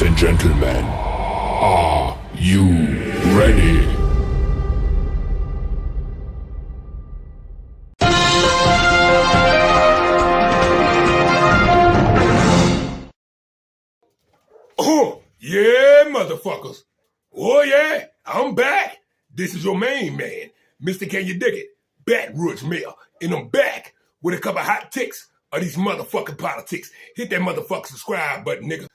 Ladies and gentlemen, are you ready? Oh, yeah, motherfuckers. Oh, yeah, I'm back. This is your main man, Mr. Can You Dig It? Baton Rouge Mayor. And I'm back with a couple hot ticks of these motherfucking politics. Hit that motherfucking subscribe button, nigga.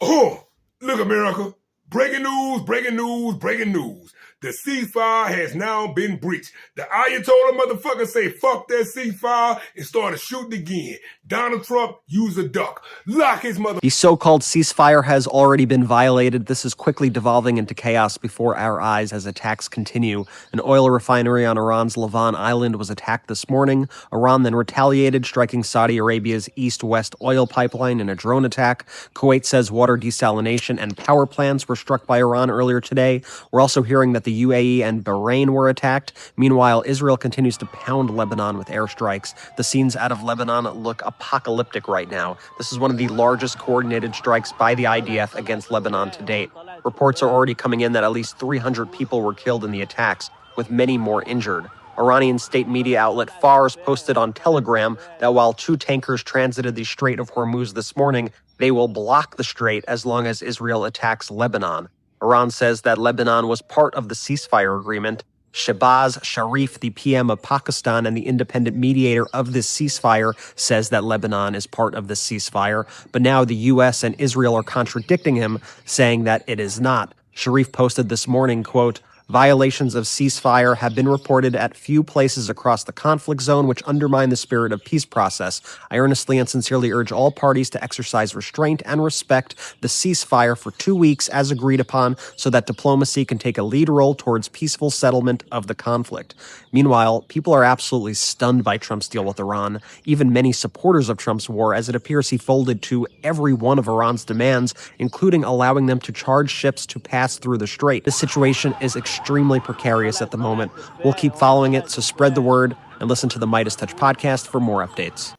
Oh, look, America. Breaking news, breaking news, breaking news. The ceasefire has now been breached. The Ayatollah motherfucker say fuck that ceasefire and started shooting again. Donald Trump used a duck. Lock his mother. The so-called ceasefire has already been violated. This is quickly devolving into chaos before our eyes as attacks continue. An oil refinery on Iran's Lavon Island was attacked this morning. Iran then retaliated, striking Saudi Arabia's east-west oil pipeline in a drone attack. Kuwait says water desalination and power plants were struck by Iran earlier today. We're also hearing that the UAE and Bahrain were attacked. Meanwhile, Israel continues to pound Lebanon with airstrikes. The scenes out of Lebanon look apocalyptic right now. This is one of the largest coordinated strikes by the IDF against Lebanon to date. Reports are already coming in that at least 300 people were killed in the attacks, with many more injured. Iranian state media outlet Fars posted on Telegram that while 2 tankers transited the Strait of Hormuz this morning, they will block the strait as long as Israel attacks Lebanon. Iran says that Lebanon was part of the ceasefire agreement. Shehbaz Sharif, the PM of Pakistan and the independent mediator of this ceasefire, says that Lebanon is part of the ceasefire, but now the U.S. and Israel are contradicting him, saying that it is not. Sharif posted this morning, quote, "Violations of ceasefire have been reported at few places across the conflict zone which undermine the spirit of peace process. I earnestly and sincerely urge all parties to exercise restraint and respect the ceasefire for 2 weeks as agreed upon so that diplomacy can take a lead role towards peaceful settlement of the conflict." Meanwhile, people are absolutely stunned by Trump's deal with Iran, even many supporters of Trump's war, as it appears he folded to every one of Iran's demands, including allowing them to charge ships to pass through the strait. This situation is extremely precarious at the moment. We'll keep following it, so spread the word and listen to the Midas Touch podcast for more updates.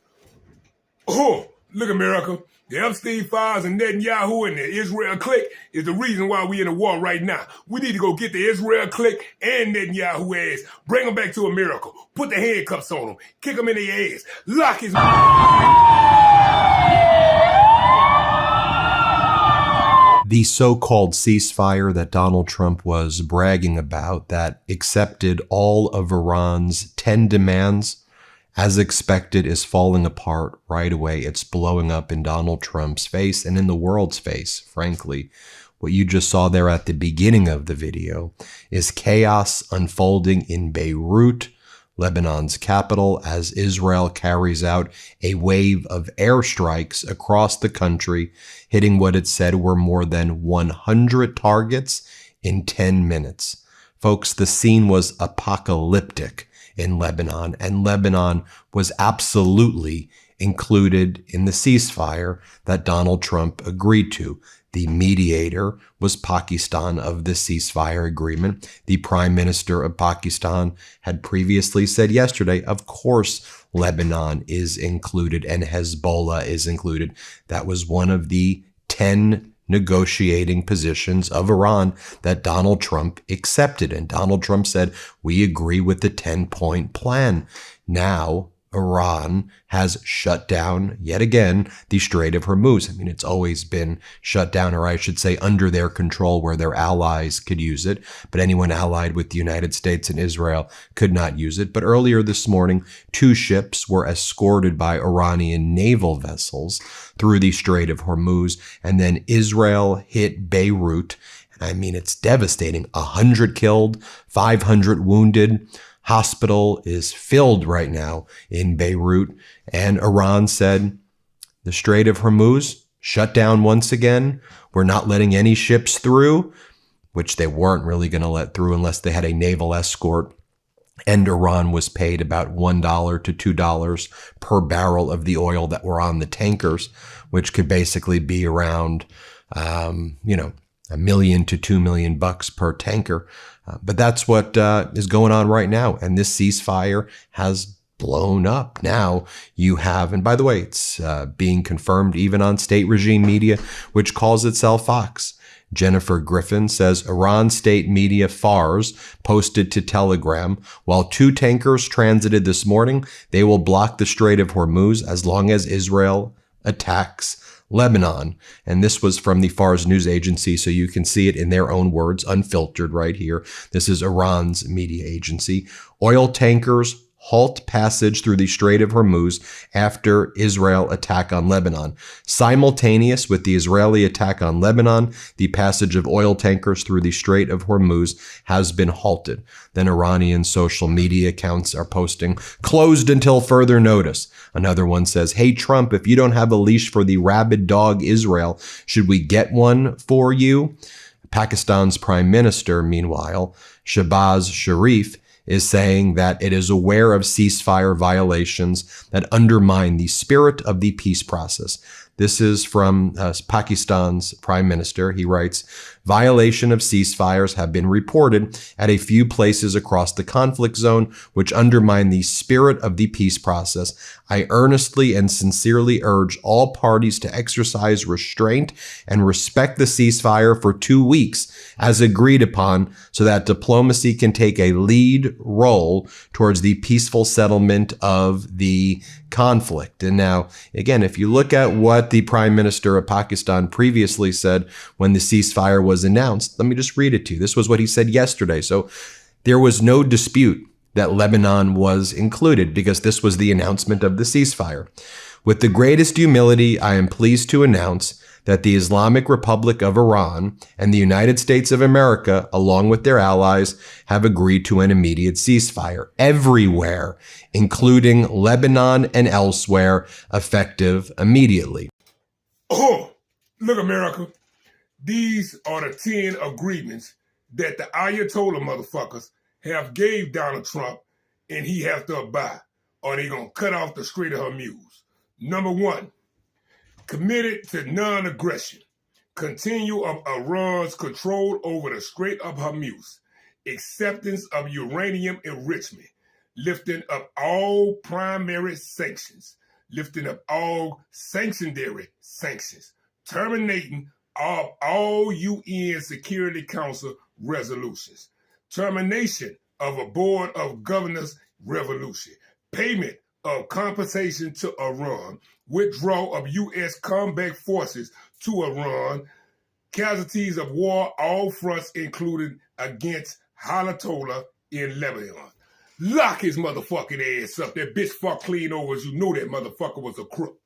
Oh, look, America. The Epstein files and Netanyahu and the Israel clique is the reason why we in a war right now. We need to go get the Israel clique and Netanyahu ass. Bring them back to America. Put the handcuffs on them. Kick them in their ass. Lock his... The so-called ceasefire that Donald Trump was bragging about that accepted all of Iran's 10 demands, as expected, is falling apart right away. It's blowing up in Donald Trump's face and in the world's face, frankly. What you just saw there at the beginning of the video is chaos unfolding in Beirut, Lebanon's capital, as Israel carries out a wave of airstrikes across the country, hitting what it said were more than 100 targets in 10 minutes. Folks, the scene was apocalyptic in Lebanon, and Lebanon was absolutely included in the ceasefire that Donald Trump agreed to. The mediator was Pakistan of the ceasefire agreement. The Prime Minister of Pakistan had previously said yesterday, of course, Lebanon is included and Hezbollah is included. That was one of the 10 negotiating positions of Iran that Donald Trump accepted. And Donald Trump said, we agree with the 10-point plan. Now, Iran has shut down, yet again, the Strait of Hormuz. I mean, it's always been shut down, or I should say under their control, where their allies could use it. But anyone allied with the United States and Israel could not use it. But earlier this morning, 2 ships were escorted by Iranian naval vessels through the Strait of Hormuz. And then Israel hit Beirut. I mean, it's devastating. 100 killed, 500 wounded. Hospital is filled right now in Beirut, and Iran said the Strait of Hormuz shut down once again. We're not letting any ships through, which they weren't really going to let through unless they had a naval escort. And Iran was paid about $1 to $2 per barrel of the oil that were on the tankers, which could basically be around, $1 million to $2 million per tanker. But that's what is going on right now. And this ceasefire has blown up. Now you have, and by the way, it's being confirmed even on state regime media, which calls itself Fox. Jennifer Griffin says Iran state media Fars posted to Telegram, while 2 tankers transited this morning, they will block the Strait of Hormuz as long as Israel attacks Lebanon. And this was from the Fars news agency, so you can see it in their own words, unfiltered right here. This is Iran's media agency. Oil tankers halt passage through the Strait of Hormuz after Israel attack on Lebanon. Simultaneous with the Israeli attack on Lebanon, the passage of oil tankers through the Strait of Hormuz has been halted. Then Iranian social media accounts are posting, closed until further notice. Another one says, hey, Trump, if you don't have a leash for the rabid dog Israel, should we get one for you? Pakistan's prime minister, meanwhile, Shehbaz Sharif, is saying that it is aware of ceasefire violations that undermine the spirit of the peace process. This is from Pakistan's prime minister. He writes, violation of ceasefires have been reported at a few places across the conflict zone, which undermine the spirit of the peace process. I earnestly and sincerely urge all parties to exercise restraint and respect the ceasefire for 2 weeks as agreed upon so that diplomacy can take a lead role towards the peaceful settlement of the conflict. And now, again, if you look at what the Prime Minister of Pakistan previously said when the ceasefire was announced, let me just read it to you. This was what he said yesterday. So there was no dispute that Lebanon was included because this was the announcement of the ceasefire. With the greatest humility, I am pleased to announce that the Islamic Republic of Iran and the United States of America, along with their allies, have agreed to an immediate ceasefire everywhere, including Lebanon and elsewhere, effective immediately. Oh, look, America. These are the 10 agreements that the Ayatollah motherfuckers have gave Donald Trump, and he has to abide, or they gonna cut off the Strait of Hormuz. Number 1, committed to non-aggression, continue of Iran's control over the Strait of Hormuz, acceptance of uranium enrichment, lifting up all primary sanctions, lifting up all secondary sanctions, terminating of all UN Security Council resolutions, termination of a Board of Governors resolution, payment of compensation to Iran, withdrawal of U.S. combat forces to Iran, casualties of war, all fronts included against Ayatollah in Lebanon. Lock his motherfucking ass up. That bitch fuck clean over as you know that motherfucker was a crook.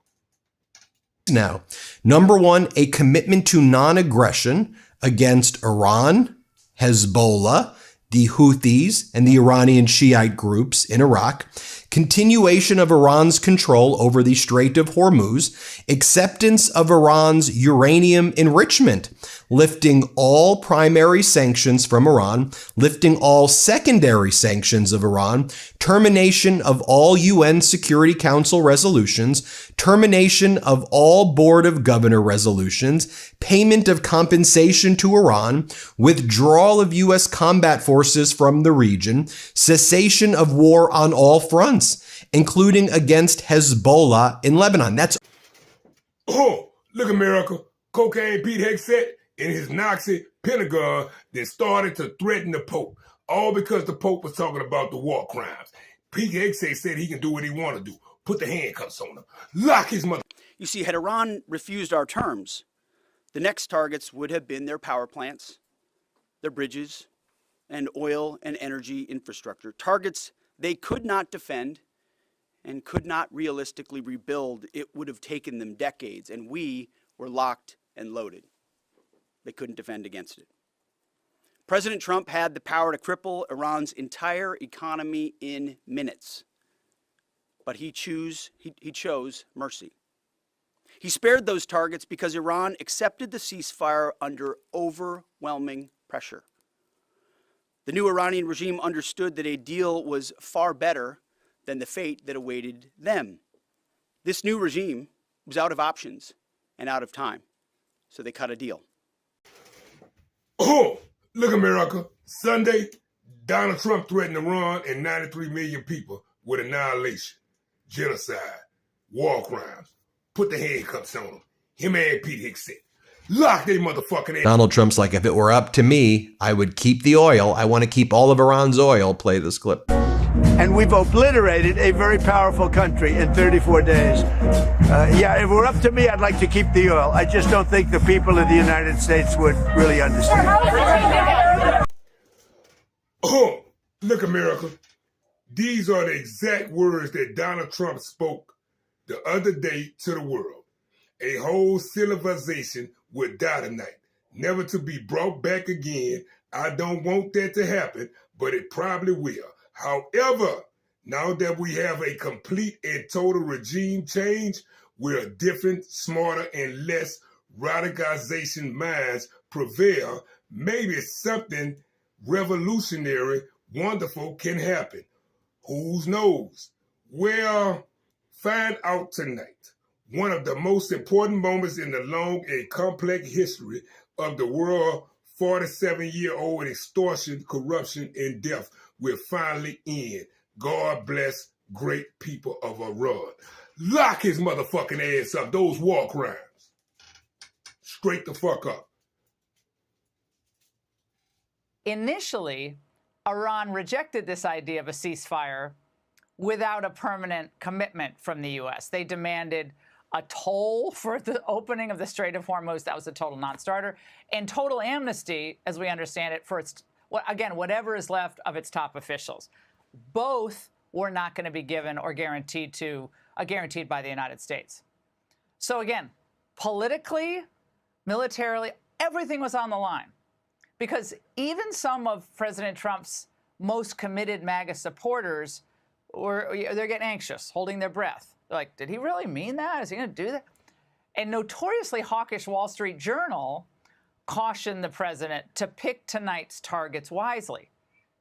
Now, number 1, a commitment to non-aggression against Iran, Hezbollah, the Houthis, and the Iranian Shiite groups in Iraq, continuation of Iran's control over the Strait of Hormuz, acceptance of Iran's uranium enrichment, lifting all primary sanctions from Iran, lifting all secondary sanctions of Iran, termination of all UN Security Council resolutions, termination of all Board of Governor resolutions, payment of compensation to Iran, withdrawal of U.S. combat forces from the region, cessation of war on all fronts, including against Hezbollah in Lebanon. That's Oh, look, America. Cocaine Pete Hegseth and his Nazi Pentagon that started to threaten the Pope, all because the Pope was talking about the war crimes. Pete Hegseth said he can do what he want to do. Put the handcuffs on him. Lock his mother. You see, had Iran refused our terms, the next targets would have been their power plants, their bridges, and oil and energy infrastructure. Targets they could not defend and could not realistically rebuild. It would have taken them decades, and we were locked and loaded. They couldn't defend against it. President Trump had the power to cripple Iran's entire economy in minutes, but he chose mercy. He spared those targets because Iran accepted the ceasefire under overwhelming pressure. The new Iranian regime understood that a deal was far better than the fate that awaited them. This new regime was out of options and out of time, so they cut a deal. Oh, look, America. Sunday, Donald Trump threatened Iran and 93 million people with annihilation, genocide, war crimes. Put the handcuffs on him. Him and Pete Hegseth. Lock they motherfucking ass. Donald Trump's like, if it were up to me, I would keep the oil. I want to keep all of Iran's oil. Play this clip. And we've obliterated a very powerful country in 34 days. Yeah, if it were up to me, I'd like to keep the oil. I just don't think the people of the United States would really understand. Oh, look, America. These are the exact words that Donald Trump spoke the other day to the world. A whole civilization would die tonight, never to be brought back again. I don't want that to happen, but it probably will. However, now that we have a complete and total regime change, where different, smarter, and less radicalization minds prevail, maybe something revolutionary, wonderful can happen. Who knows? Well, find out tonight. One of the most important moments in the long and complex history of the world, 47-year-old extortion, corruption, and death will finally end. God bless great people of Iran. Lock his motherfucking ass up. Those war crimes. Straight the fuck up. Initially, Iran rejected this idea of a ceasefire without a permanent commitment from the U.S. They demanded a toll for the opening of the Strait of Hormuz. That was a total non-starter. And total amnesty, as we understand it, for its, again, whatever is left of its top officials. Both were not going to be given or guaranteed by the United States. So again, politically, militarily, everything was on the line. Because even some of President Trump's most committed MAGA supporters they're getting anxious, holding their breath. They're like, did he really mean that? Is he going to do that? And notoriously hawkish Wall Street Journal cautioned the president to pick tonight's targets wisely.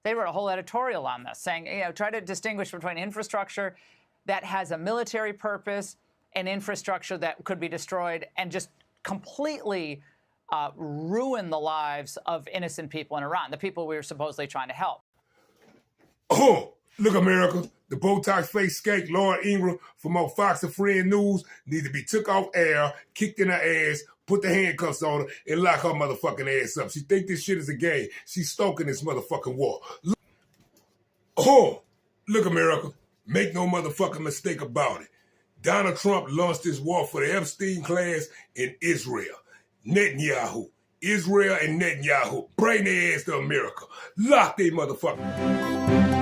They wrote a whole editorial on this, saying, try to distinguish between infrastructure that has a military purpose and infrastructure that could be destroyed and just completely ruin the lives of innocent people in Iran, the people we were supposedly trying to help. Oh, look, America. The Botox face skank Lauren Ingram from our Fox and Friend News need to be took off air, kicked in her ass, put the handcuffs on her, and lock her motherfucking ass up. She think this shit is a game. She's stoking this motherfucking war. Look, America. Make no motherfucking mistake about it. Donald Trump launched this war for the Epstein class in Israel. Netanyahu. Israel and Netanyahu. Bring their ass to America. Lock they motherfuckers.